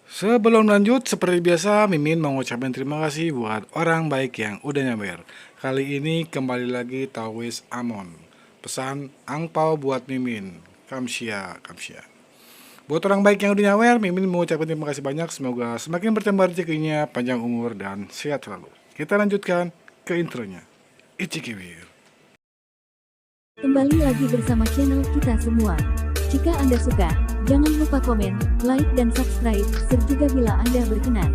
Sebelum lanjut, seperti biasa, Mimin mau ngucapin terima kasih buat orang baik yang udah nyawer. Kali ini kembali lagi Tawis Amon. Pesan angpau buat Mimin. Kamsia, kamsia. Buat orang baik yang udah nyawer, Mimin mau ucapin terima kasih banyak. Semoga semakin bertambah rezekinya, panjang umur, dan sehat selalu. Kita lanjutkan ke intronya. Ichikiwir. Kembali lagi bersama channel kita semua. Jika Anda suka, jangan lupa komen, like, dan subscribe, serta juga bila Anda berkenan.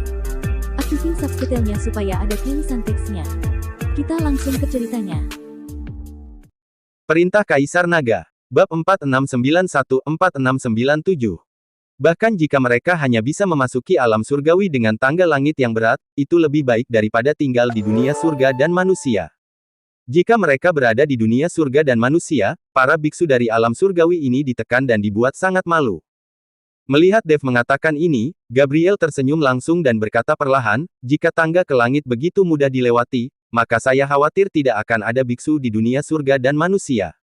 Aktifin subtitlenya supaya ada tulisan teksnya. Kita langsung ke ceritanya. Perintah Kaisar Naga. Bab 4691-4697. Bahkan jika mereka hanya bisa memasuki alam surgawi dengan tangga langit yang berat, itu lebih baik daripada tinggal di dunia surga dan manusia. Jika mereka berada di dunia surga dan manusia, para biksu dari alam surgawi ini ditekan dan dibuat sangat malu. Melihat Dev mengatakan ini, Gabriel tersenyum langsung dan berkata perlahan, jika tangga ke langit begitu mudah dilewati, maka saya khawatir tidak akan ada biksu di dunia surga dan manusia.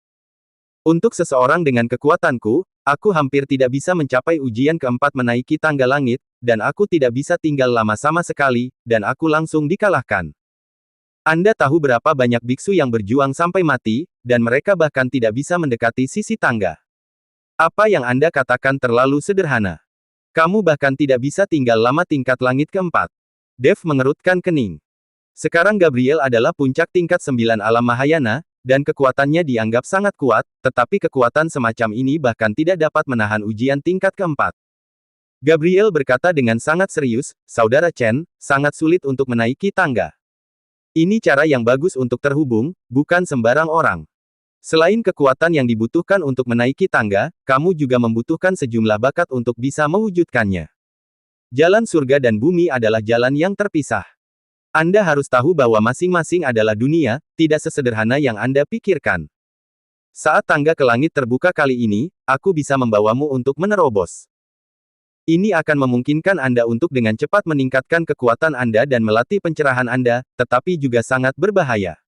Untuk seseorang dengan kekuatanku, aku hampir tidak bisa mencapai ujian keempat menaiki tangga langit, dan aku tidak bisa tinggal lama sama sekali, dan aku langsung dikalahkan. Anda tahu berapa banyak biksu yang berjuang sampai mati, dan mereka bahkan tidak bisa mendekati sisi tangga. Apa yang Anda katakan terlalu sederhana. Kamu bahkan tidak bisa tinggal lama tingkat langit keempat. Dev mengerutkan kening. Sekarang Gabriel adalah puncak tingkat 9 alam Mahayana, dan kekuatannya dianggap sangat kuat, tetapi kekuatan semacam ini bahkan tidak dapat menahan ujian tingkat keempat. Gabriel berkata dengan sangat serius, Saudara Chen, sangat sulit untuk menaiki tangga. Ini cara yang bagus untuk terhubung, bukan sembarang orang. Selain kekuatan yang dibutuhkan untuk menaiki tangga, kamu juga membutuhkan sejumlah bakat untuk bisa mewujudkannya. Jalan surga dan bumi adalah jalan yang terpisah. Anda harus tahu bahwa masing-masing adalah dunia, tidak sesederhana yang Anda pikirkan. Saat tangga ke langit terbuka kali ini, aku bisa membawamu untuk menerobos. Ini akan memungkinkan Anda untuk dengan cepat meningkatkan kekuatan Anda dan melatih pencerahan Anda, tetapi juga sangat berbahaya.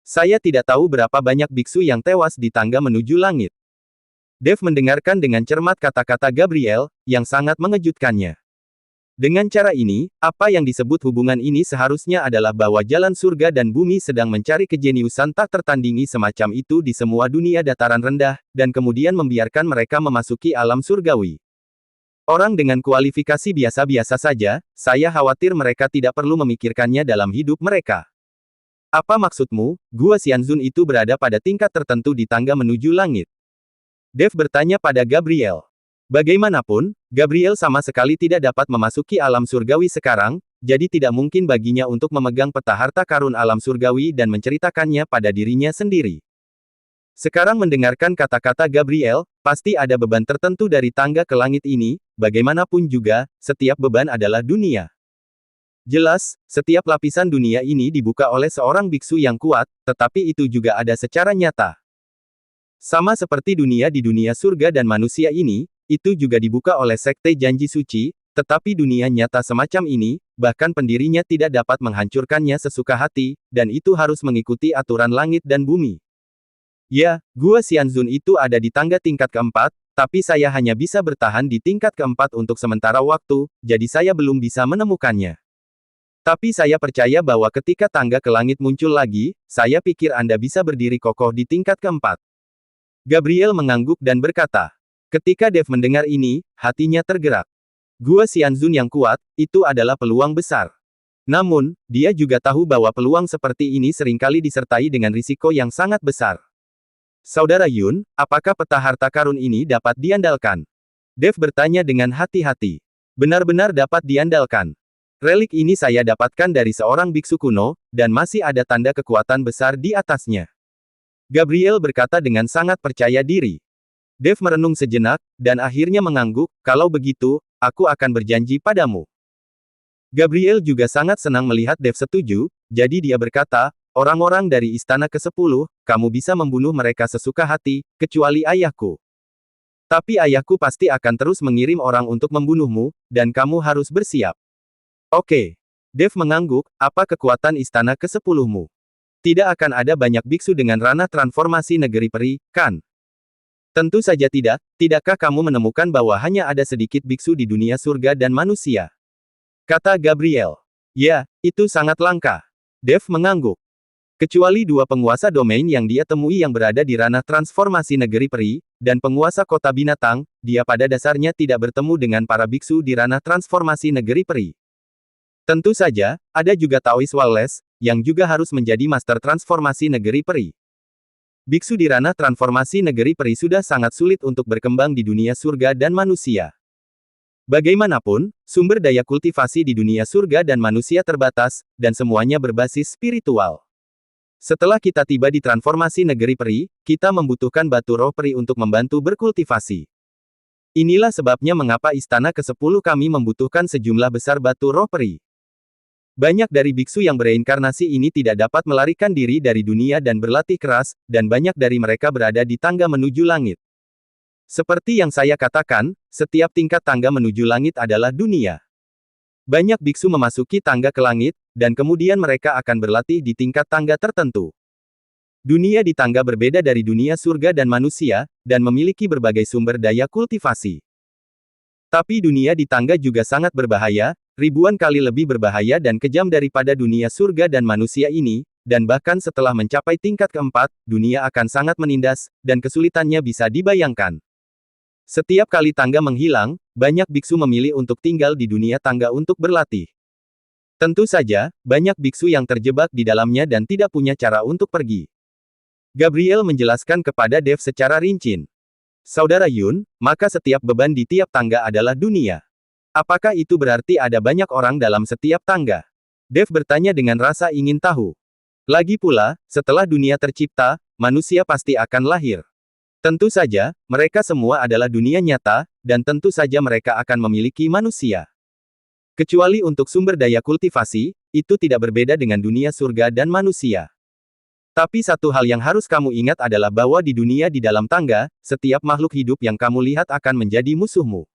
Saya tidak tahu berapa banyak biksu yang tewas di tangga menuju langit. Dev mendengarkan dengan cermat kata-kata Gabriel, yang sangat mengejutkannya. Dengan cara ini, apa yang disebut hubungan ini seharusnya adalah bahwa jalan surga dan bumi sedang mencari kejeniusan tak tertandingi semacam itu di semua dunia dataran rendah, dan kemudian membiarkan mereka memasuki alam surgawi. Orang dengan kualifikasi biasa-biasa saja, saya khawatir mereka tidak perlu memikirkannya dalam hidup mereka. Apa maksudmu, Gua Xianzun itu berada pada tingkat tertentu di tangga menuju langit? Dev bertanya pada Gabriel. Bagaimanapun, Gabriel sama sekali tidak dapat memasuki alam surgawi sekarang, jadi tidak mungkin baginya untuk memegang peta harta karun alam surgawi dan menceritakannya pada dirinya sendiri. Sekarang mendengarkan kata-kata Gabriel, pasti ada beban tertentu dari tangga ke langit ini, bagaimanapun juga, setiap beban adalah dunia. Jelas, setiap lapisan dunia ini dibuka oleh seorang biksu yang kuat, tetapi itu juga ada secara nyata. Sama seperti dunia di dunia surga dan manusia ini, itu juga dibuka oleh sekte janji suci, tetapi dunia nyata semacam ini, bahkan pendirinya tidak dapat menghancurkannya sesuka hati, dan itu harus mengikuti aturan langit dan bumi. Ya, Gua Xianzun itu ada di tangga tingkat keempat, tapi saya hanya bisa bertahan di tingkat keempat untuk sementara waktu, jadi saya belum bisa menemukannya. Tapi saya percaya bahwa ketika tangga ke langit muncul lagi, saya pikir Anda bisa berdiri kokoh di tingkat keempat. Gabriel mengangguk dan berkata. Ketika Dev mendengar ini, hatinya tergerak. Gua Xianzun yang kuat, itu adalah peluang besar. Namun, dia juga tahu bahwa peluang seperti ini seringkali disertai dengan risiko yang sangat besar. Saudara Yun, apakah peta harta karun ini dapat diandalkan? Dev bertanya dengan hati-hati. Benar-benar dapat diandalkan. Relik ini saya dapatkan dari seorang biksu kuno, dan masih ada tanda kekuatan besar di atasnya. Gabriel berkata dengan sangat percaya diri. Dev merenung sejenak, dan akhirnya mengangguk, kalau begitu, aku akan berjanji padamu. Gabriel juga sangat senang melihat Dev setuju, jadi dia berkata, orang-orang dari istana ke-10, kamu bisa membunuh mereka sesuka hati, kecuali ayahku. Tapi ayahku pasti akan terus mengirim orang untuk membunuhmu, dan kamu harus bersiap. Oke. Dev mengangguk, apa kekuatan istana ke-10-mu? Tidak akan ada banyak biksu dengan ranah transformasi negeri peri, kan? Tentu saja tidak, tidakkah kamu menemukan bahwa hanya ada sedikit biksu di dunia surga dan manusia? Kata Gabriel. Ya, itu sangat langka. Dev mengangguk. Kecuali dua penguasa domain yang dia temui yang berada di ranah transformasi negeri peri, dan penguasa kota binatang, dia pada dasarnya tidak bertemu dengan para biksu di ranah transformasi negeri peri. Tentu saja, ada juga Taois Wallace, yang juga harus menjadi master transformasi negeri peri. Biksu di ranah transformasi negeri peri sudah sangat sulit untuk berkembang di dunia surga dan manusia. Bagaimanapun, sumber daya kultivasi di dunia surga dan manusia terbatas, dan semuanya berbasis spiritual. Setelah kita tiba di transformasi negeri peri, kita membutuhkan batu roh peri untuk membantu berkultivasi. Inilah sebabnya mengapa istana ke-10 kami membutuhkan sejumlah besar batu roh peri. Banyak dari biksu yang bereinkarnasi ini tidak dapat melarikan diri dari dunia dan berlatih keras, dan banyak dari mereka berada di tangga menuju langit. Seperti yang saya katakan, setiap tingkat tangga menuju langit adalah dunia. Banyak biksu memasuki tangga ke langit, dan kemudian mereka akan berlatih di tingkat tangga tertentu. Dunia di tangga berbeda dari dunia surga dan manusia, dan memiliki berbagai sumber daya kultivasi. Tapi dunia di tangga juga sangat berbahaya, ribuan kali lebih berbahaya dan kejam daripada dunia surga dan manusia ini, dan bahkan setelah mencapai tingkat keempat, dunia akan sangat menindas, dan kesulitannya bisa dibayangkan. Setiap kali tangga menghilang, banyak biksu memilih untuk tinggal di dunia tangga untuk berlatih. Tentu saja, banyak biksu yang terjebak di dalamnya dan tidak punya cara untuk pergi. Gabriel menjelaskan kepada Dev secara rinci. Saudara Yun, maka setiap beban di tiap tangga adalah dunia. Apakah itu berarti ada banyak orang dalam setiap tangga? Dev bertanya dengan rasa ingin tahu. Lagi pula, setelah dunia tercipta, manusia pasti akan lahir. Tentu saja, mereka semua adalah dunia nyata, dan tentu saja mereka akan memiliki manusia. Kecuali untuk sumber daya kultivasi, itu tidak berbeda dengan dunia surga dan manusia. Tapi satu hal yang harus kamu ingat adalah bahwa di dunia di dalam tangga, setiap makhluk hidup yang kamu lihat akan menjadi musuhmu.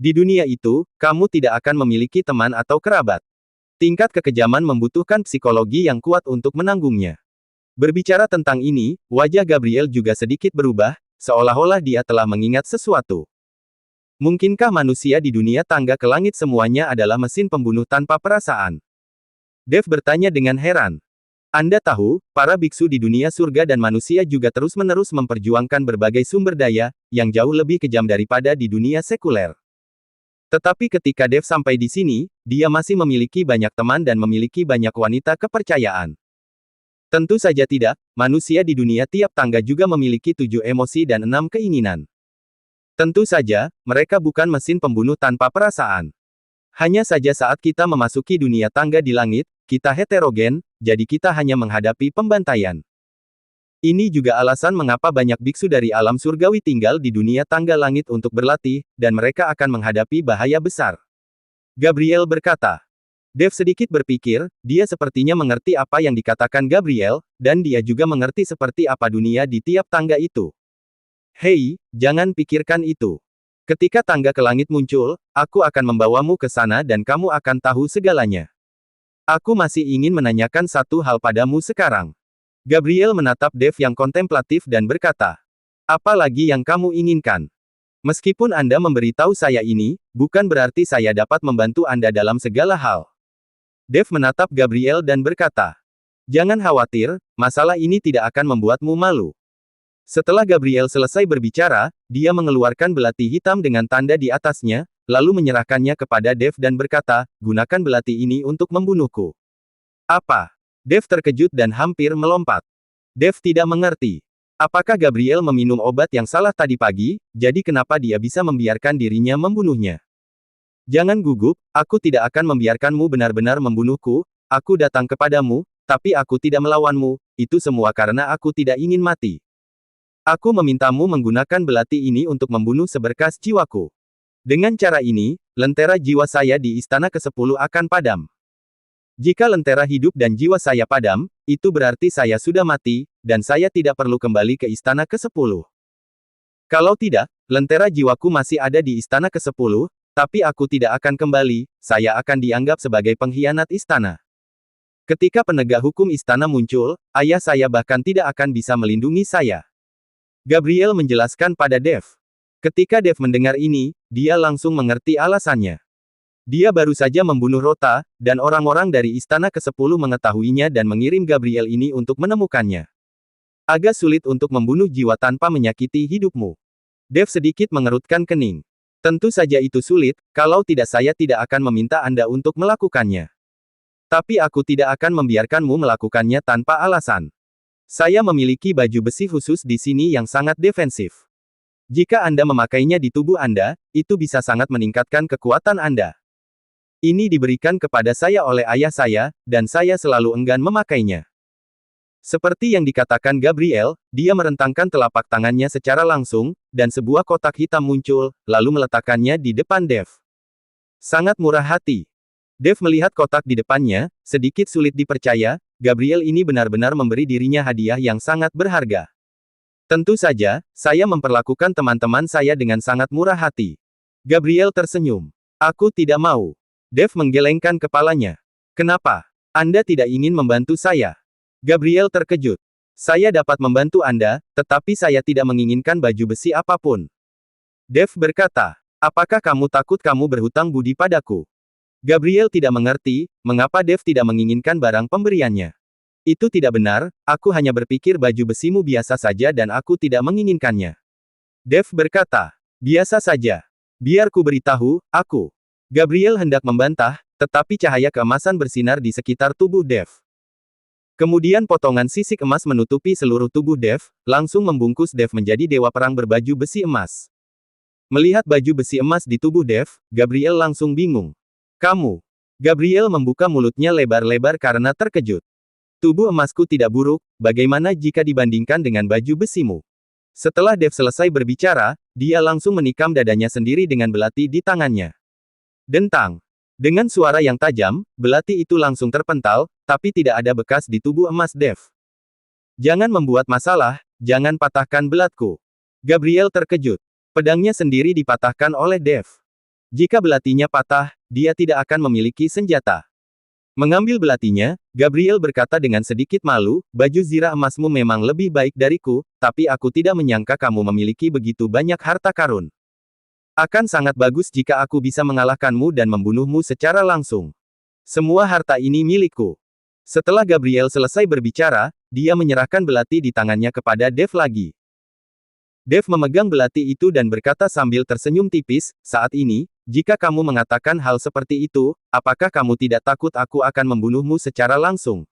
Di dunia itu, kamu tidak akan memiliki teman atau kerabat. Tingkat kekejaman membutuhkan psikologi yang kuat untuk menanggungnya. Berbicara tentang ini, wajah Gabriel juga sedikit berubah, seolah-olah dia telah mengingat sesuatu. Mungkinkah manusia di dunia tangga ke langit semuanya adalah mesin pembunuh tanpa perasaan? Dev bertanya dengan heran. Anda tahu, para biksu di dunia surga dan manusia juga terus-menerus memperjuangkan berbagai sumber daya, yang jauh lebih kejam daripada di dunia sekuler. Tetapi ketika Dev sampai di sini, dia masih memiliki banyak teman dan memiliki banyak wanita kepercayaan. Tentu saja tidak, manusia di dunia tiap tangga juga memiliki 7 emosi dan 6 keinginan. Tentu saja, mereka bukan mesin pembunuh tanpa perasaan. Hanya saja saat kita memasuki dunia tangga di langit, kita heterogen, jadi kita hanya menghadapi pembantaian. Ini juga alasan mengapa banyak biksu dari alam surgawi tinggal di dunia tangga langit untuk berlatih, dan mereka akan menghadapi bahaya besar. Gabriel berkata. Dev sedikit berpikir, dia sepertinya mengerti apa yang dikatakan Gabriel, dan dia juga mengerti seperti apa dunia di tiap tangga itu. Hei, jangan pikirkan itu. Ketika tangga ke langit muncul, aku akan membawamu ke sana dan kamu akan tahu segalanya. Aku masih ingin menanyakan satu hal padamu sekarang. Gabriel menatap Dev yang kontemplatif dan berkata, apa lagi yang kamu inginkan? Meskipun Anda memberitahu saya ini, bukan berarti saya dapat membantu Anda dalam segala hal. Dev menatap Gabriel dan berkata, jangan khawatir, masalah ini tidak akan membuatmu malu. Setelah Gabriel selesai berbicara, dia mengeluarkan belati hitam dengan tanda di atasnya, lalu menyerahkannya kepada Dev dan berkata, gunakan belati ini untuk membunuhku. Apa? Dev terkejut dan hampir melompat. Dev tidak mengerti. Apakah Gabriel meminum obat yang salah tadi pagi, jadi kenapa dia bisa membiarkan dirinya membunuhnya? Jangan gugup, aku tidak akan membiarkanmu benar-benar membunuhku, aku datang kepadamu, tapi aku tidak melawanmu, itu semua karena aku tidak ingin mati. Aku memintamu menggunakan belati ini untuk membunuh seberkas jiwaku. Dengan cara ini, lentera jiwa saya di istana ke-10 akan padam. Jika lentera hidup dan jiwa saya padam, itu berarti saya sudah mati, dan saya tidak perlu kembali ke istana ke-10. Kalau tidak, lentera jiwaku masih ada di istana ke-10, tapi aku tidak akan kembali, saya akan dianggap sebagai pengkhianat istana. Ketika penegak hukum istana muncul, ayah saya bahkan tidak akan bisa melindungi saya. Gabriel menjelaskan pada Dev. Ketika Dev mendengar ini, dia langsung mengerti alasannya. Dia baru saja membunuh Rota, dan orang-orang dari Istana ke-10 mengetahuinya dan mengirim Gabriel ini untuk menemukannya. Agak sulit untuk membunuh jiwa tanpa menyakiti hidupmu. Dev sedikit mengerutkan kening. Tentu saja itu sulit, kalau tidak saya tidak akan meminta Anda untuk melakukannya. Tapi aku tidak akan membiarkanmu melakukannya tanpa alasan. Saya memiliki baju besi khusus di sini yang sangat defensif. Jika Anda memakainya di tubuh Anda, itu bisa sangat meningkatkan kekuatan Anda. Ini diberikan kepada saya oleh ayah saya, dan saya selalu enggan memakainya. Seperti yang dikatakan Gabriel, dia merentangkan telapak tangannya secara langsung, dan sebuah kotak hitam muncul, lalu meletakkannya di depan Dev. Sangat murah hati. Dev melihat kotak di depannya, sedikit sulit dipercaya, Gabriel ini benar-benar memberi dirinya hadiah yang sangat berharga. Tentu saja, saya memperlakukan teman-teman saya dengan sangat murah hati. Gabriel tersenyum. Aku tidak mau. Dev menggelengkan kepalanya. Kenapa? Anda tidak ingin membantu saya? Gabriel terkejut. Saya dapat membantu Anda, tetapi saya tidak menginginkan baju besi apapun. Dev berkata, apakah kamu takut kamu berhutang budi padaku? Gabriel tidak mengerti, mengapa Dev tidak menginginkan barang pemberiannya. Itu tidak benar, aku hanya berpikir baju besimu biasa saja dan aku tidak menginginkannya. Dev berkata, biasa saja. Biar ku beritahu, aku. Gabriel hendak membantah, tetapi cahaya keemasan bersinar di sekitar tubuh Dev. Kemudian potongan sisik emas menutupi seluruh tubuh Dev, langsung membungkus Dev menjadi dewa perang berbaju besi emas. Melihat baju besi emas di tubuh Dev, Gabriel langsung bingung. Kamu. Gabriel membuka mulutnya lebar-lebar karena terkejut. Tubuh emasku tidak buruk, bagaimana jika dibandingkan dengan baju besimu? Setelah Dev selesai berbicara, dia langsung menikam dadanya sendiri dengan belati di tangannya. Dentang. Dengan suara yang tajam, belati itu langsung terpental, tapi tidak ada bekas di tubuh emas Dev. Jangan membuat masalah, jangan patahkan belatku. Gabriel terkejut. Pedangnya sendiri dipatahkan oleh Dev. Jika belatinya patah, dia tidak akan memiliki senjata. Mengambil belatinya, Gabriel berkata dengan sedikit malu, baju zirah emasmu memang lebih baik dariku, tapi aku tidak menyangka kamu memiliki begitu banyak harta karun. Akan sangat bagus jika aku bisa mengalahkanmu dan membunuhmu secara langsung. Semua harta ini milikku. Setelah Gabriel selesai berbicara, dia menyerahkan belati di tangannya kepada Dev lagi. Dev memegang belati itu dan berkata sambil tersenyum tipis, saat ini, jika kamu mengatakan hal seperti itu, apakah kamu tidak takut aku akan membunuhmu secara langsung?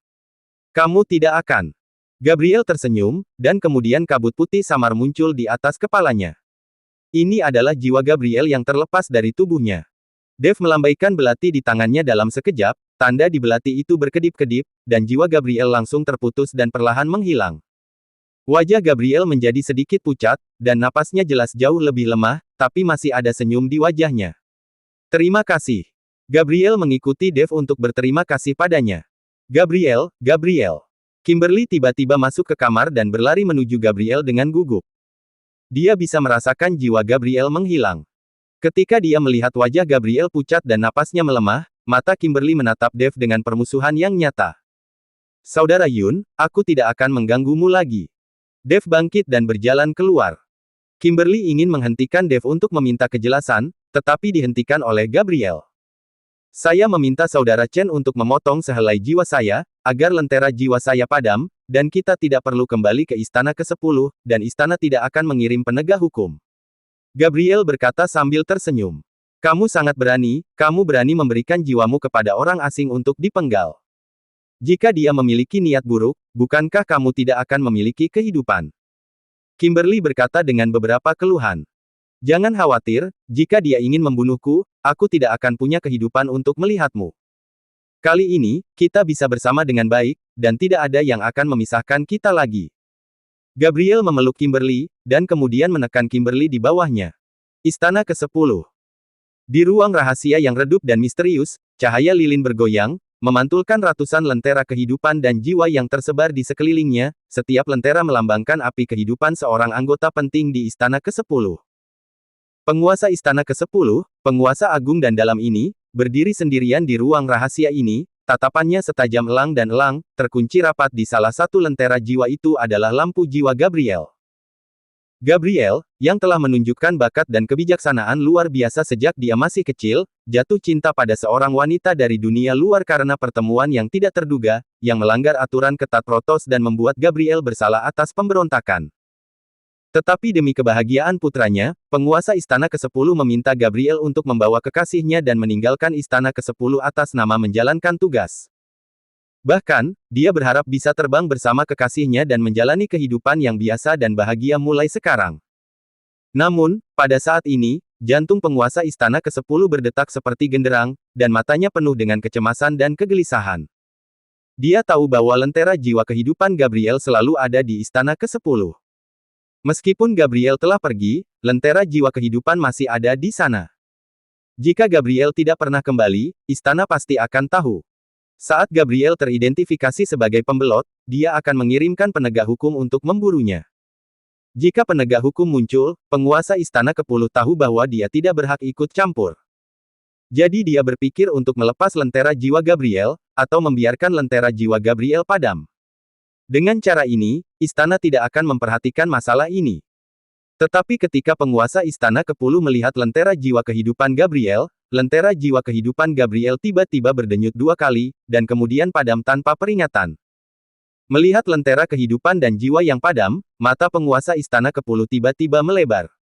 Kamu tidak akan. Gabriel tersenyum, dan kemudian kabut putih samar muncul di atas kepalanya. Ini adalah jiwa Gabriel yang terlepas dari tubuhnya. Dev melambaikan belati di tangannya dalam sekejap, tanda di belati itu berkedip-kedip, dan jiwa Gabriel langsung terputus dan perlahan menghilang. Wajah Gabriel menjadi sedikit pucat, dan napasnya jelas jauh lebih lemah, tapi masih ada senyum di wajahnya. Terima kasih. Gabriel mengikuti Dev untuk berterima kasih padanya. Gabriel. Kimberly tiba-tiba masuk ke kamar dan berlari menuju Gabriel dengan gugup. Dia bisa merasakan jiwa Gabriel menghilang. Ketika dia melihat wajah Gabriel pucat dan napasnya melemah, mata Kimberly menatap Dev dengan permusuhan yang nyata. Saudara Yun, aku tidak akan mengganggumu lagi. Dev bangkit dan berjalan keluar. Kimberly ingin menghentikan Dev untuk meminta kejelasan, tetapi dihentikan oleh Gabriel. Saya meminta Saudara Chen untuk memotong sehelai jiwa saya, agar lentera jiwa saya padam, dan kita tidak perlu kembali ke Istana ke-10, dan Istana tidak akan mengirim penegak hukum. Gabriel berkata sambil tersenyum. Kamu sangat berani, kamu berani memberikan jiwamu kepada orang asing untuk dipenggal. Jika dia memiliki niat buruk, bukankah kamu tidak akan memiliki kehidupan? Kimberly berkata dengan beberapa keluhan. Jangan khawatir, jika dia ingin membunuhku, aku tidak akan punya kehidupan untuk melihatmu. Kali ini, kita bisa bersama dengan baik, dan tidak ada yang akan memisahkan kita lagi. Gabriel memeluk Kimberly, dan kemudian menekan Kimberly di bawahnya. Istana ke-10. Di ruang rahasia yang redup dan misterius, cahaya lilin bergoyang, memantulkan ratusan lentera kehidupan dan jiwa yang tersebar di sekelilingnya, setiap lentera melambangkan api kehidupan seorang anggota penting di Istana ke-10. Penguasa Istana ke-10, penguasa agung dan dalam ini, berdiri sendirian di ruang rahasia ini, tatapannya setajam elang dan elang, terkunci rapat di salah satu lentera jiwa itu adalah lampu jiwa Gabriel. Gabriel, yang telah menunjukkan bakat dan kebijaksanaan luar biasa sejak dia masih kecil, jatuh cinta pada seorang wanita dari dunia luar karena pertemuan yang tidak terduga, yang melanggar aturan ketat Protoss dan membuat Gabriel bersalah atas pemberontakan. Tetapi demi kebahagiaan putranya, penguasa Istana ke-10 meminta Gabriel untuk membawa kekasihnya dan meninggalkan Istana ke-10 atas nama menjalankan tugas. Bahkan, dia berharap bisa terbang bersama kekasihnya dan menjalani kehidupan yang biasa dan bahagia mulai sekarang. Namun, pada saat ini, jantung penguasa Istana ke-10 berdetak seperti genderang, dan matanya penuh dengan kecemasan dan kegelisahan. Dia tahu bahwa lentera jiwa kehidupan Gabriel selalu ada di Istana ke-10. Meskipun Gabriel telah pergi, lentera jiwa kehidupan masih ada di sana. Jika Gabriel tidak pernah kembali, Istana pasti akan tahu. Saat Gabriel teridentifikasi sebagai pembelot, dia akan mengirimkan penegak hukum untuk memburunya. Jika penegak hukum muncul, penguasa Istana ke-10 tahu bahwa dia tidak berhak ikut campur. Jadi dia berpikir untuk melepas lentera jiwa Gabriel, atau membiarkan lentera jiwa Gabriel padam. Dengan cara ini, Istana tidak akan memperhatikan masalah ini. Tetapi ketika penguasa Istana ke-10 melihat lentera jiwa kehidupan Gabriel, lentera jiwa kehidupan Gabriel tiba-tiba berdenyut 2 kali, dan kemudian padam tanpa peringatan. Melihat lentera kehidupan dan jiwa yang padam, mata penguasa Istana ke-10 tiba-tiba melebar.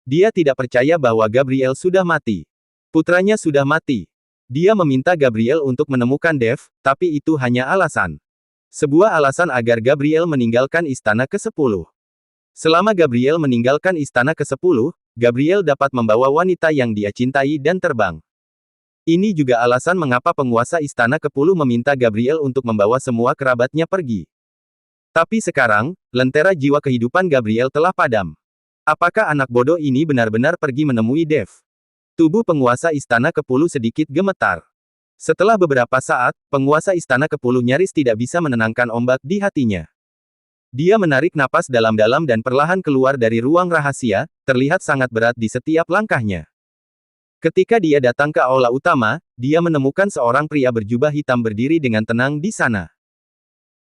Dia tidak percaya bahwa Gabriel sudah mati. Putranya sudah mati. Dia meminta Gabriel untuk menemukan Dev, tapi itu hanya alasan. Sebuah alasan agar Gabriel meninggalkan Istana ke-10. Selama Gabriel meninggalkan Istana ke-10, Gabriel dapat membawa wanita yang dia cintai dan terbang. Ini juga alasan mengapa penguasa Istana ke-10 meminta Gabriel untuk membawa semua kerabatnya pergi. Tapi sekarang, lentera jiwa kehidupan Gabriel telah padam. Apakah anak bodoh ini benar-benar pergi menemui Dev? Tubuh penguasa Istana ke-10 sedikit gemetar. Setelah beberapa saat, penguasa Istana ke-10 nyaris tidak bisa menenangkan ombak di hatinya. Dia menarik napas dalam-dalam dan perlahan keluar dari ruang rahasia, terlihat sangat berat di setiap langkahnya. Ketika dia datang ke aula utama, dia menemukan seorang pria berjubah hitam berdiri dengan tenang di sana.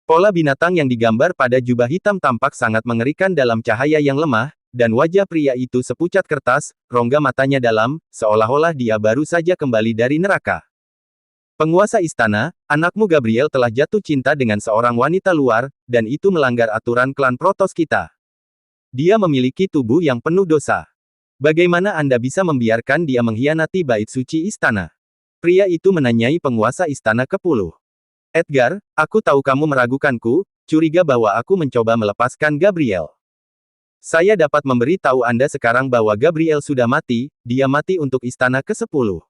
Pola binatang yang digambar pada jubah hitam tampak sangat mengerikan dalam cahaya yang lemah, dan wajah pria itu sepucat kertas, rongga matanya dalam, seolah-olah dia baru saja kembali dari neraka. Penguasa istana, anakmu Gabriel telah jatuh cinta dengan seorang wanita luar, dan itu melanggar aturan klan Protoss kita. Dia memiliki tubuh yang penuh dosa. Bagaimana Anda bisa membiarkan dia mengkhianati bait suci istana? Pria itu menanyai penguasa istana ke-10. Edgar, aku tahu kamu meragukanku, curiga bahwa aku mencoba melepaskan Gabriel. Saya dapat memberi tahu Anda sekarang bahwa Gabriel sudah mati, dia mati untuk istana ke-10.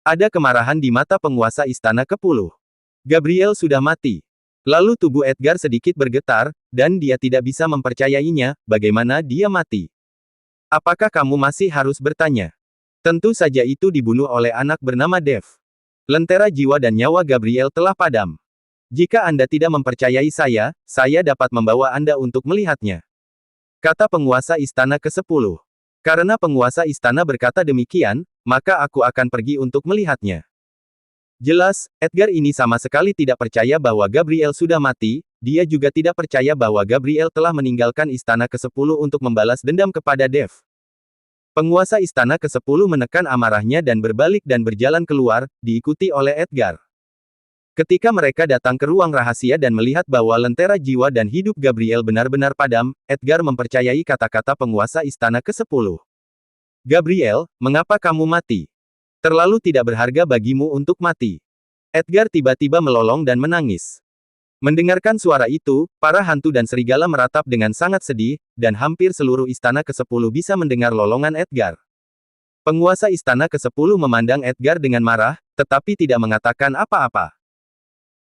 Ada kemarahan di mata penguasa istana ke-10. Gabriel sudah mati. Lalu tubuh Edgar sedikit bergetar, dan dia tidak bisa mempercayainya, bagaimana dia mati. Apakah kamu masih harus bertanya? Tentu saja itu dibunuh oleh anak bernama Dev. Lentera jiwa dan nyawa Gabriel telah padam. Jika Anda tidak mempercayai saya dapat membawa Anda untuk melihatnya. Kata penguasa istana ke-10. Karena penguasa istana berkata demikian, maka aku akan pergi untuk melihatnya. Jelas, Edgar ini sama sekali tidak percaya bahwa Gabriel sudah mati, dia juga tidak percaya bahwa Gabriel telah meninggalkan istana ke-10 untuk membalas dendam kepada Dev. Penguasa istana ke-10 menekan amarahnya dan berbalik dan berjalan keluar, diikuti oleh Edgar. Ketika mereka datang ke ruang rahasia dan melihat bahwa lentera jiwa dan hidup Gabriel benar-benar padam, Edgar mempercayai kata-kata penguasa istana ke-10. Gabriel, mengapa kamu mati? Terlalu tidak berharga bagimu untuk mati. Edgar tiba-tiba melolong dan menangis. Mendengarkan suara itu, para hantu dan serigala meratap dengan sangat sedih, dan hampir seluruh istana ke-10 bisa mendengar lolongan Edgar. Penguasa istana ke-10 memandang Edgar dengan marah, tetapi tidak mengatakan apa-apa.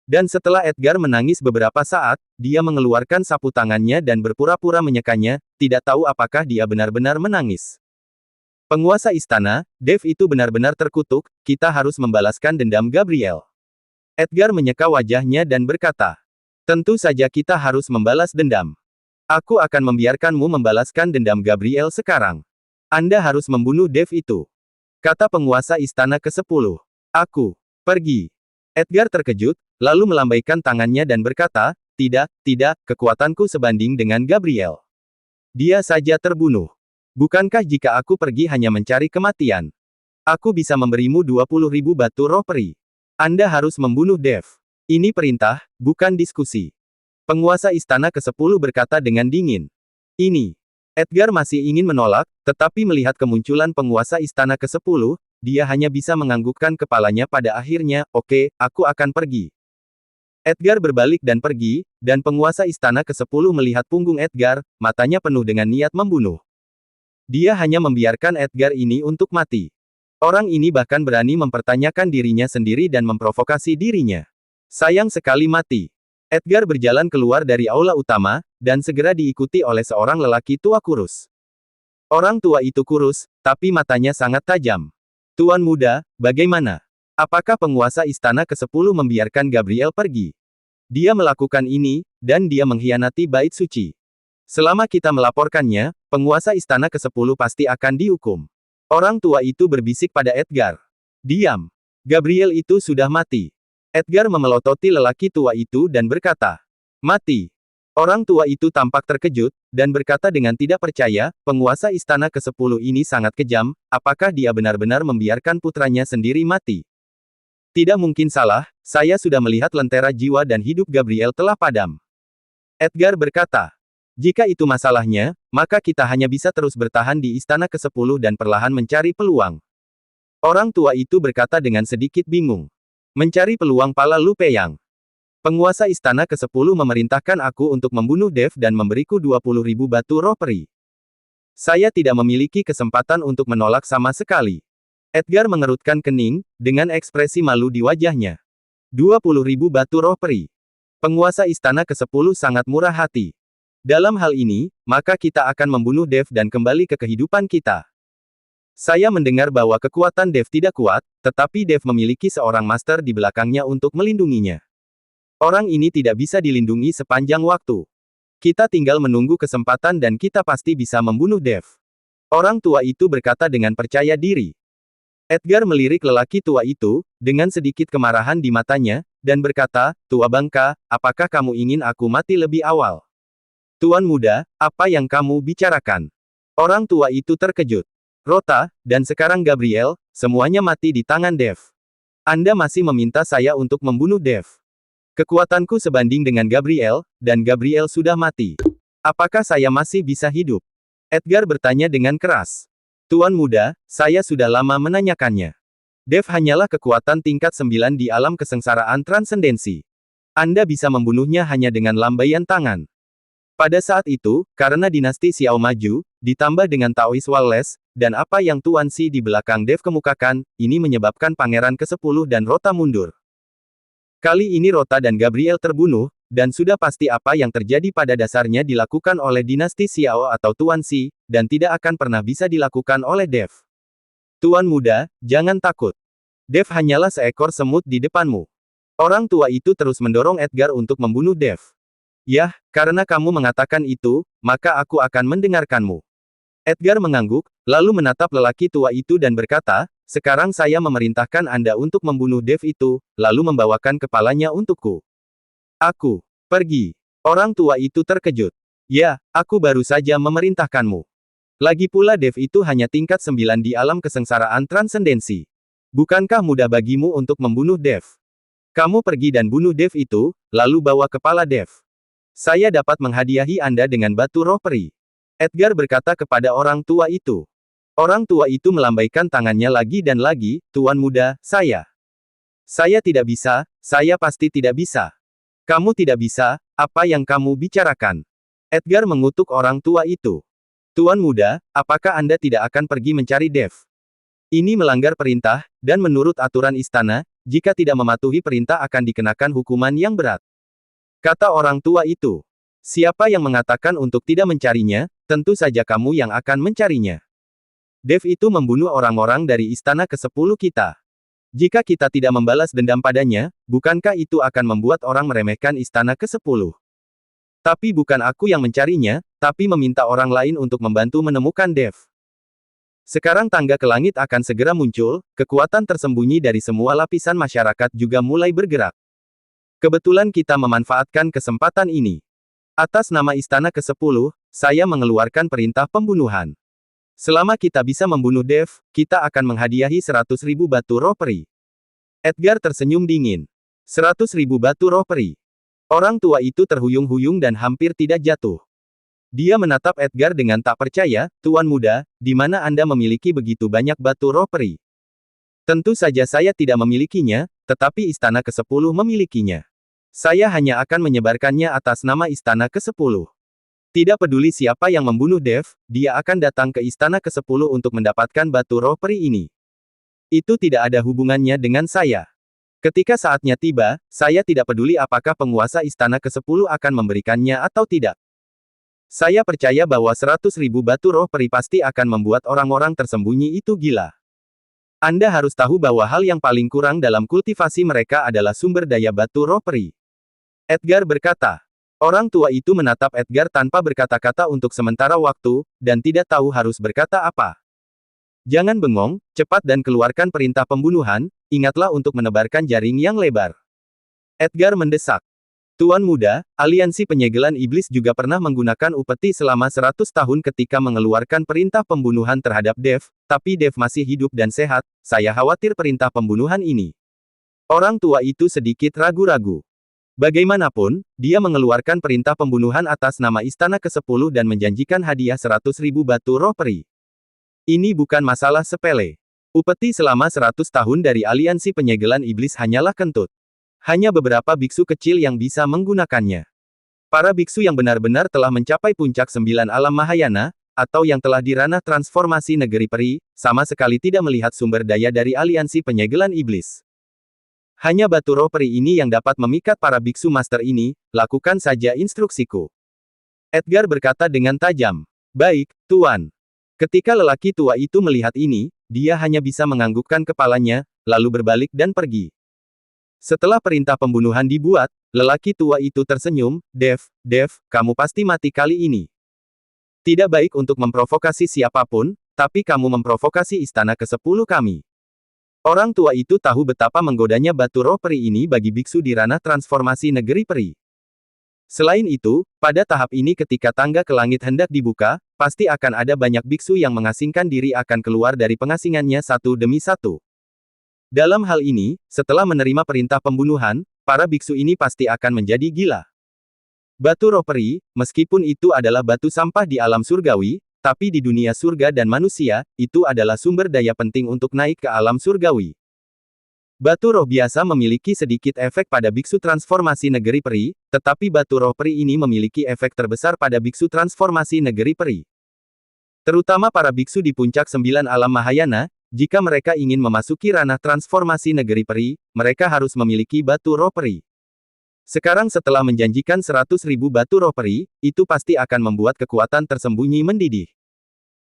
Dan setelah Edgar menangis beberapa saat, dia mengeluarkan sapu tangannya dan berpura-pura menyekanya, tidak tahu apakah dia benar-benar menangis. Penguasa istana, Dev itu benar-benar terkutuk, kita harus membalaskan dendam Gabriel. Edgar menyeka wajahnya dan berkata, tentu saja kita harus membalas dendam. Aku akan membiarkanmu membalaskan dendam Gabriel sekarang. Anda harus membunuh Dev itu. Kata penguasa istana ke-10. Aku pergi. Edgar terkejut, lalu melambaikan tangannya dan berkata, tidak, kekuatanku sebanding dengan Gabriel. Dia saja terbunuh. Bukankah jika aku pergi hanya mencari kematian, aku bisa memberimu 20.000 batu roh peri? Anda harus membunuh Dev. Ini perintah, bukan diskusi. Penguasa istana ke-10 berkata dengan dingin. Ini. Edgar masih ingin menolak, tetapi melihat kemunculan penguasa istana ke-10, dia hanya bisa menganggukkan kepalanya pada akhirnya. Oke, aku akan pergi. Edgar berbalik dan pergi, dan penguasa istana ke-10 melihat punggung Edgar, matanya penuh dengan niat membunuh. Dia hanya membiarkan Edgar ini untuk mati. Orang ini bahkan berani mempertanyakan dirinya sendiri dan memprovokasi dirinya. Sayang sekali mati. Edgar berjalan keluar dari aula utama, dan segera diikuti oleh seorang lelaki tua kurus. Orang tua itu kurus, tapi matanya sangat tajam. Tuan muda, bagaimana? Apakah penguasa istana ke-10 membiarkan Gabriel pergi? Dia melakukan ini, dan dia mengkhianati bait suci. Selama kita melaporkannya, penguasa istana ke-10 pasti akan dihukum. Orang tua itu berbisik pada Edgar. Diam. Gabriel itu sudah mati. Edgar memelototi lelaki tua itu dan berkata, mati. Orang tua itu tampak terkejut, dan berkata dengan tidak percaya, penguasa istana ke-10 ini sangat kejam, apakah dia benar-benar membiarkan putranya sendiri mati? Tidak mungkin salah, saya sudah melihat lentera jiwa dan hidup Gabriel telah padam. Edgar berkata, jika itu masalahnya, maka kita hanya bisa terus bertahan di istana ke-10 dan perlahan mencari peluang. Orang tua itu berkata dengan sedikit bingung. Mencari peluang pala Lu Peyang. Penguasa istana ke-10 memerintahkan aku untuk membunuh Dev dan memberiku 20.000 batu roh peri. Saya tidak memiliki kesempatan untuk menolak sama sekali. Edgar mengerutkan kening, dengan ekspresi malu di wajahnya. 20.000 batu roh peri. Penguasa istana ke-10 sangat murah hati. Dalam hal ini, maka kita akan membunuh Dev dan kembali ke kehidupan kita. Saya mendengar bahwa kekuatan Dev tidak kuat, tetapi Dev memiliki seorang master di belakangnya untuk melindunginya. Orang ini tidak bisa dilindungi sepanjang waktu. Kita tinggal menunggu kesempatan dan kita pasti bisa membunuh Dev. Orang tua itu berkata dengan percaya diri. Edgar melirik lelaki tua itu, dengan sedikit kemarahan di matanya, dan berkata, tua bangka, apakah kamu ingin aku mati lebih awal? Tuan muda, apa yang kamu bicarakan? Orang tua itu terkejut. Rota, dan sekarang Gabriel, semuanya mati di tangan Dev. Anda masih meminta saya untuk membunuh Dev. Kekuatanku sebanding dengan Gabriel, dan Gabriel sudah mati. Apakah saya masih bisa hidup? Edgar bertanya dengan keras. Tuan muda, saya sudah lama menanyakannya. Dev hanyalah kekuatan tingkat 9 di alam kesengsaraan transendensi. Anda bisa membunuhnya hanya dengan lambaian tangan. Pada saat itu, karena dinasti Xiao maju, ditambah dengan Taois Wallace, dan apa yang Tuan Si di belakang Dev kemukakan, ini menyebabkan Pangeran ke-10 dan Rota mundur. Kali ini Rota dan Gabriel terbunuh, dan sudah pasti apa yang terjadi pada dasarnya dilakukan oleh dinasti Xiao atau Tuan Si, dan tidak akan pernah bisa dilakukan oleh Dev. Tuan muda, jangan takut. Dev hanyalah seekor semut di depanmu. Orang tua itu terus mendorong Edgar untuk membunuh Dev. Yah, karena kamu mengatakan itu, maka aku akan mendengarkanmu. Edgar mengangguk, lalu menatap lelaki tua itu dan berkata, sekarang saya memerintahkan Anda untuk membunuh Dev itu, lalu membawakan kepalanya untukku. Aku, pergi. Orang tua itu terkejut. Ya, aku baru saja memerintahkanmu. Lagi pula Dev itu hanya tingkat 9 di alam kesengsaraan transendensi. Bukankah mudah bagimu untuk membunuh Dev? Kamu pergi dan bunuh Dev itu, lalu bawa kepala Dev. Saya dapat menghadiahi Anda dengan batu roh peri. Edgar berkata kepada orang tua itu. Orang tua itu melambaikan tangannya lagi dan lagi, Tuan muda, saya. Saya tidak bisa, saya pasti tidak bisa. Kamu tidak bisa, apa yang kamu bicarakan? Edgar mengutuk orang tua itu. Tuan muda, apakah Anda tidak akan pergi mencari Dev? Ini melanggar perintah, dan menurut aturan istana, jika tidak mematuhi perintah akan dikenakan hukuman yang berat. Kata orang tua itu. Siapa yang mengatakan untuk tidak mencarinya, tentu saja kamu yang akan mencarinya. Dev itu membunuh orang-orang dari istana ke-10 kita. Jika kita tidak membalas dendam padanya, bukankah itu akan membuat orang meremehkan istana ke-10? Tapi bukan aku yang mencarinya, tapi meminta orang lain untuk membantu menemukan Dev. Sekarang tangga ke langit akan segera muncul, kekuatan tersembunyi dari semua lapisan masyarakat juga mulai bergerak. Kebetulan kita memanfaatkan kesempatan ini. Atas nama Istana ke-10, saya mengeluarkan perintah pembunuhan. Selama kita bisa membunuh Dev, kita akan menghadiahi 100.000 batu roh peri. Edgar tersenyum dingin. 100.000 batu roh peri. Orang tua itu terhuyung-huyung dan hampir tidak jatuh. Dia menatap Edgar dengan tak percaya, Tuan Muda, di mana Anda memiliki begitu banyak batu roh peri? Tentu saja saya tidak memilikinya, tetapi Istana ke-10 memilikinya. Saya hanya akan menyebarkannya atas nama Istana ke-10. Tidak peduli siapa yang membunuh Dev, dia akan datang ke Istana ke-10 untuk mendapatkan batu roh peri ini. Itu tidak ada hubungannya dengan saya. Ketika saatnya tiba, saya tidak peduli apakah penguasa Istana ke-10 akan memberikannya atau tidak. Saya percaya bahwa 100.000 batu roh peri pasti akan membuat orang-orang tersembunyi itu gila. Anda harus tahu bahwa hal yang paling kurang dalam kultivasi mereka adalah sumber daya batu roh peri. Edgar berkata. Orang tua itu menatap Edgar tanpa berkata-kata untuk sementara waktu, dan tidak tahu harus berkata apa. Jangan bengong, cepat dan keluarkan perintah pembunuhan, ingatlah untuk menebarkan jaring yang lebar. Edgar mendesak. Tuan Muda, aliansi penyegelan iblis juga pernah menggunakan upeti selama 100 tahun ketika mengeluarkan perintah pembunuhan terhadap Dev, tapi Dev masih hidup dan sehat, saya khawatir perintah pembunuhan ini. Orang tua itu sedikit ragu-ragu. Bagaimanapun, dia mengeluarkan perintah pembunuhan atas nama Istana ke-10 dan menjanjikan hadiah 100.000 batu roh peri. Ini bukan masalah sepele. Upeti selama 100 tahun dari aliansi penyegelan iblis hanyalah kentut. Hanya beberapa biksu kecil yang bisa menggunakannya. Para biksu yang benar-benar telah mencapai puncak 9 alam Mahayana, atau yang telah di ranah transformasi negeri peri, sama sekali tidak melihat sumber daya dari aliansi penyegelan iblis. Hanya batu roh peri ini yang dapat memikat para biksu master ini, lakukan saja instruksiku. Edgar berkata dengan tajam. Baik, Tuan. Ketika lelaki tua itu melihat ini, dia hanya bisa menganggukkan kepalanya, lalu berbalik dan pergi. Setelah perintah pembunuhan dibuat, lelaki tua itu tersenyum, Dev, kamu pasti mati kali ini. Tidak baik untuk memprovokasi siapapun, tapi kamu memprovokasi Istana ke-10 kami. Orang tua itu tahu betapa menggodanya batu roh peri ini bagi biksu di ranah transformasi negeri peri. Selain itu, pada tahap ini ketika tangga ke langit hendak dibuka, pasti akan ada banyak biksu yang mengasingkan diri akan keluar dari pengasingannya satu demi satu. Dalam hal ini, setelah menerima perintah pembunuhan, para biksu ini pasti akan menjadi gila. Batu roh peri, meskipun itu adalah batu sampah di alam surgawi, tapi di dunia surga dan manusia, itu adalah sumber daya penting untuk naik ke alam surgawi. Batu roh biasa memiliki sedikit efek pada biksu transformasi negeri peri, tetapi batu roh peri ini memiliki efek terbesar pada biksu transformasi negeri peri. Terutama para biksu di puncak 9 alam Mahayana, jika mereka ingin memasuki ranah transformasi negeri peri, mereka harus memiliki batu roh peri. Sekarang setelah menjanjikan 100.000 batu roh peri, itu pasti akan membuat kekuatan tersembunyi mendidih.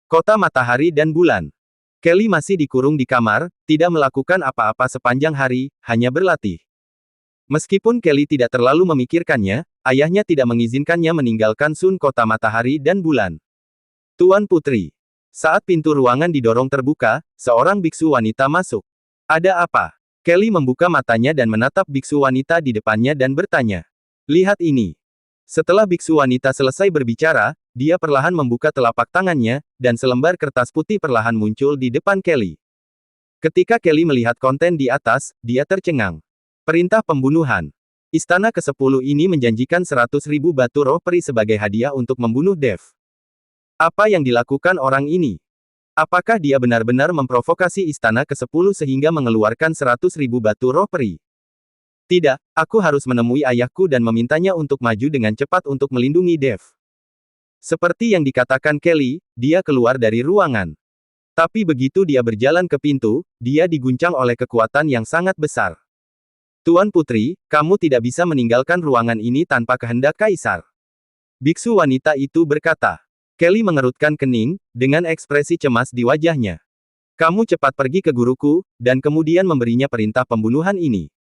Kota Matahari dan Bulan. Kelly masih dikurung di kamar, tidak melakukan apa-apa sepanjang hari, hanya berlatih. Meskipun Kelly tidak terlalu memikirkannya, ayahnya tidak mengizinkannya meninggalkan Sun Kota Matahari dan Bulan. Tuan Putri. Saat pintu ruangan didorong terbuka, seorang biksu wanita masuk. Ada apa? Kelly membuka matanya dan menatap biksu wanita di depannya dan bertanya. Lihat ini. Setelah biksu wanita selesai berbicara, dia perlahan membuka telapak tangannya, dan selembar kertas putih perlahan muncul di depan Kelly. Ketika Kelly melihat konten di atas, dia tercengang. Perintah pembunuhan. Istana ke-10 ini menjanjikan 100.000 batu roh peri sebagai hadiah untuk membunuh Dev. Apa yang dilakukan orang ini? Apakah dia benar-benar memprovokasi Istana ke-10 sehingga mengeluarkan 100.000 batu roh peri? Tidak, aku harus menemui ayahku dan memintanya untuk maju dengan cepat untuk melindungi Dev. Seperti yang dikatakan Kelly, dia keluar dari ruangan. Tapi begitu dia berjalan ke pintu, dia diguncang oleh kekuatan yang sangat besar. Tuan Putri, kamu tidak bisa meninggalkan ruangan ini tanpa kehendak Kaisar. Biksu wanita itu berkata. Kelly mengerutkan kening, dengan ekspresi cemas di wajahnya. Kamu cepat pergi ke guruku, dan kemudian memberinya perintah pembunuhan ini.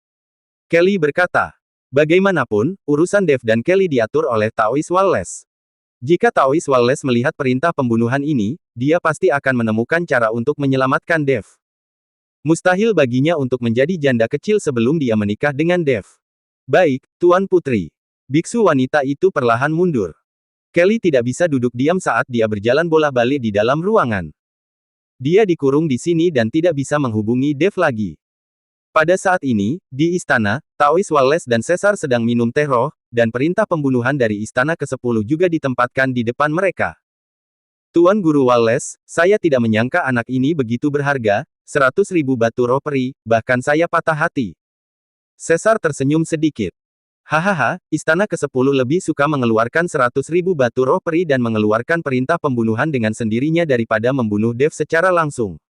Kelly berkata. Bagaimanapun, urusan Dev dan Kelly diatur oleh Taoist Wallace. Jika Taoist Wallace melihat perintah pembunuhan ini, dia pasti akan menemukan cara untuk menyelamatkan Dev. Mustahil baginya untuk menjadi janda kecil sebelum dia menikah dengan Dev. Baik, Tuan Putri. Biksu wanita itu perlahan mundur. Kelly tidak bisa duduk diam saat dia berjalan bola-balik di dalam ruangan. Dia dikurung di sini dan tidak bisa menghubungi Dave lagi. Pada saat ini, di istana, Taois Wallace dan Caesar sedang minum teh roh, dan perintah pembunuhan dari istana ke-10 juga ditempatkan di depan mereka. Tuan Guru Wallace, saya tidak menyangka anak ini begitu berharga, 100.000 batu roh peri, bahkan saya patah hati. Caesar tersenyum sedikit. Hahaha, istana ke-10 lebih suka mengeluarkan 100.000 batu roh peri dan mengeluarkan perintah pembunuhan dengan sendirinya daripada membunuh Dave secara langsung.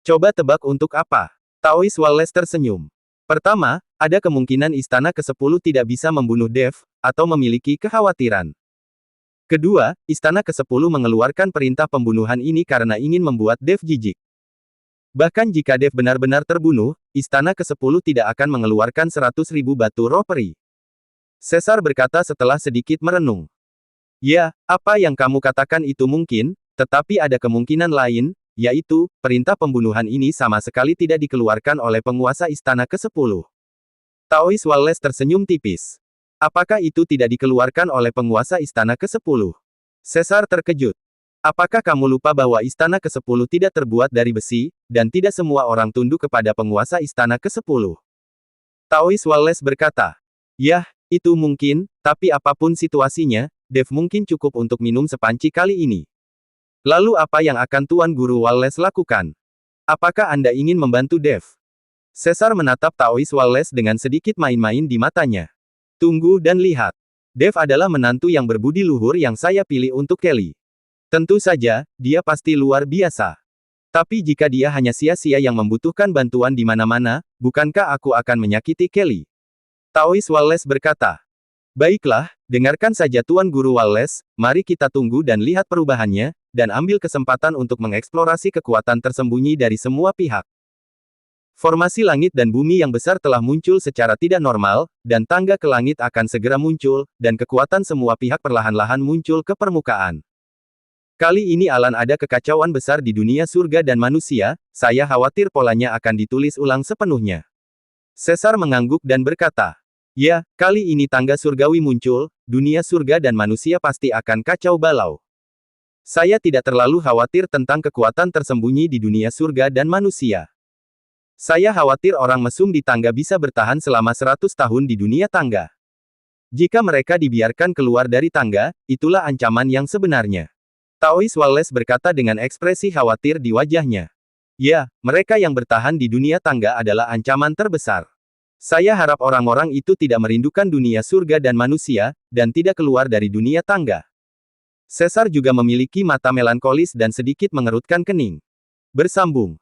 Coba tebak untuk apa? Taois Wallace tersenyum. Pertama, ada kemungkinan istana ke-10 tidak bisa membunuh Dave, atau memiliki kekhawatiran. Kedua, istana ke-10 mengeluarkan perintah pembunuhan ini karena ingin membuat Dave jijik. Bahkan jika Dave benar-benar terbunuh, istana ke-10 tidak akan mengeluarkan 100.000 batu roh peri. Caesar berkata setelah sedikit merenung. Ya, apa yang kamu katakan itu mungkin, tetapi ada kemungkinan lain, yaitu, perintah pembunuhan ini sama sekali tidak dikeluarkan oleh penguasa istana ke-10. Taois Wallace tersenyum tipis. Apakah itu tidak dikeluarkan oleh penguasa istana ke-10? Caesar terkejut. Apakah kamu lupa bahwa istana ke-10 tidak terbuat dari besi, dan tidak semua orang tunduk kepada penguasa istana ke-10? Taois Wallace berkata. Yah, itu mungkin, tapi apapun situasinya, Dave mungkin cukup untuk minum sepanci kali ini. Lalu apa yang akan Tuan Guru Wallace lakukan? Apakah Anda ingin membantu Dave? Caesar menatap Taois Wallace dengan sedikit main-main di matanya. Tunggu dan lihat. Dave adalah menantu yang berbudi luhur yang saya pilih untuk Kelly. Tentu saja, dia pasti luar biasa. Tapi jika dia hanya sia-sia yang membutuhkan bantuan di mana-mana, bukankah aku akan menyakiti Kelly? Taois Wallace berkata. Baiklah, dengarkan saja Tuan Guru Wallace, mari kita tunggu dan lihat perubahannya, dan ambil kesempatan untuk mengeksplorasi kekuatan tersembunyi dari semua pihak. Formasi langit dan bumi yang besar telah muncul secara tidak normal, dan tangga ke langit akan segera muncul, dan kekuatan semua pihak perlahan-lahan muncul ke permukaan. Kali ini akan ada kekacauan besar di dunia surga dan manusia, saya khawatir polanya akan ditulis ulang sepenuhnya. Caesar mengangguk dan berkata, ya, kali ini tangga surgawi muncul, dunia surga dan manusia pasti akan kacau balau. Saya tidak terlalu khawatir tentang kekuatan tersembunyi di dunia surga dan manusia. Saya khawatir orang mesum di tangga bisa bertahan selama 100 tahun di dunia tangga. Jika mereka dibiarkan keluar dari tangga, itulah ancaman yang sebenarnya. Taois Wallace berkata dengan ekspresi khawatir di wajahnya. Ya, mereka yang bertahan di dunia tangga adalah ancaman terbesar. Saya harap orang-orang itu tidak merindukan dunia surga dan manusia, dan tidak keluar dari dunia tangga. Caesar juga memiliki mata melankolis dan sedikit mengerutkan kening. Bersambung.